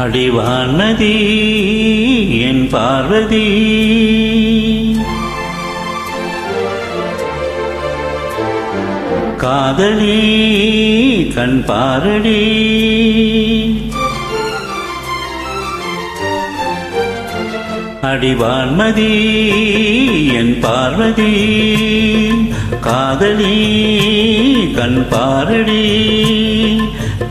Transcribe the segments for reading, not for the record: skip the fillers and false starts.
அடிவானதி என் பார்வதி, காதலி கண் பாரடி, அடிவான்மதி என் பார்வதி, காதலி கண் பாரடி,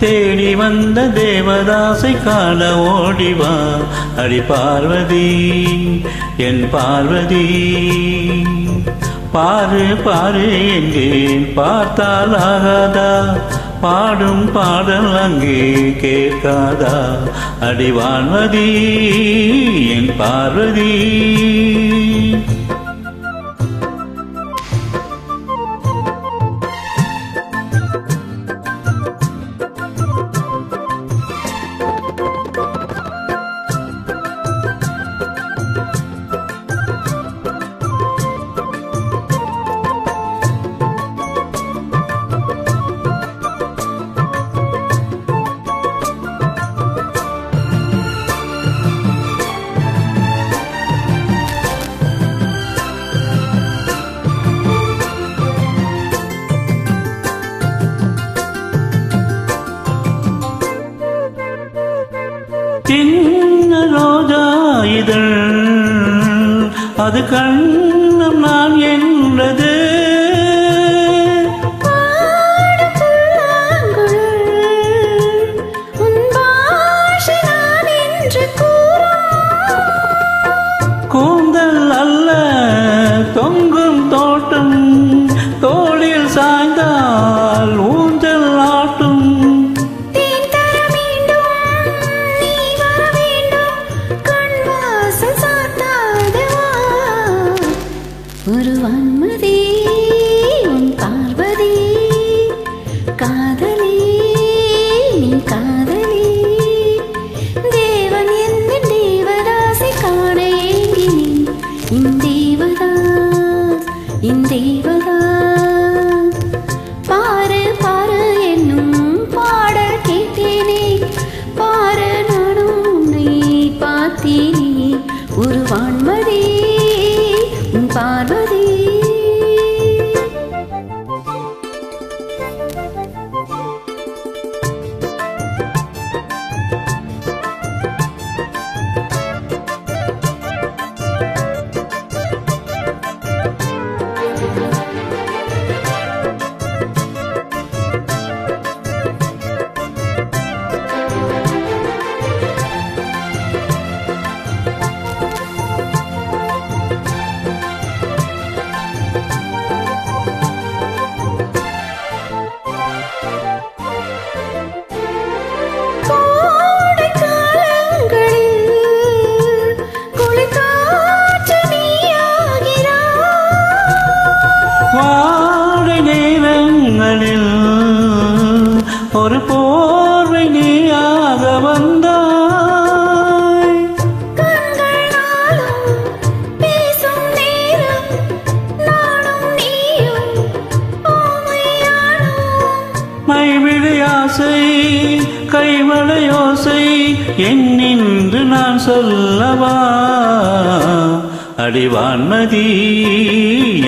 தேடி வந்த தேவதாசை காண ஓடிவா. அடி பார்வதி என் பார்வதி, பாரு பாரு எங்கேன் பார்த்தால் ஆகாதா, பாடும் பாடல் அங்கே கேட்காதா. அடிவான்மதி என் பார்வதி. சின்ன ரோஜா இதழ் அது கண்ணம் நான் என்றது, கூந்தல் அல்ல தொங்கும் தோட்டம், தோளில் சாய்ந்தால் ஊஞ்சல் ஆட்டும். ஒரு வான்மதி உன் பார்வதி, காதலி நீ காதலி, தேவன் எந்த தேவதாசை காண ஏங்கினி, இந்தேவதாஸ் இந்தேவதாஸ். பாரு பாரு என்னும் பாடல் கேட்டேனே, பாரு நானும் உன்னை பார்த்தேனே. ஒரு வான்மதி பார்வதி. வாடை நேரங்களில் ஒரு போர்வை நீயாக வந்தாய், கண்களாலும் பேசும் நேரம் நானும் நீயும் ஓமையானோம். மைவிழி ஆசை கைவளையோசை என்னென்று நான் சொல்லவா. அடிவான்மதி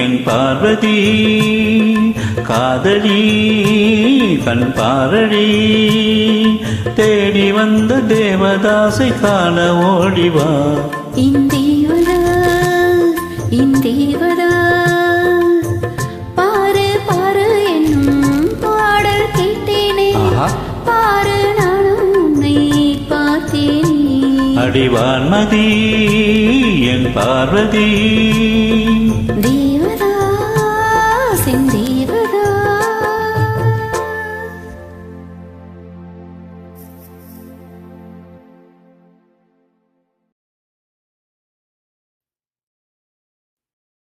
என் பார்வதி, காதலி கண் பாரடி, தேடி வந்த தேவதாசை காண ஓடிவா. இந்தேவதாஸ் இந்தேவதாஸ், பாரு பாரு என்னும் பாடல் கேட்டேனே, பாரு நானும் உன்னை பார்த்தேனே. அடிவான்மதி என் பார்வதி.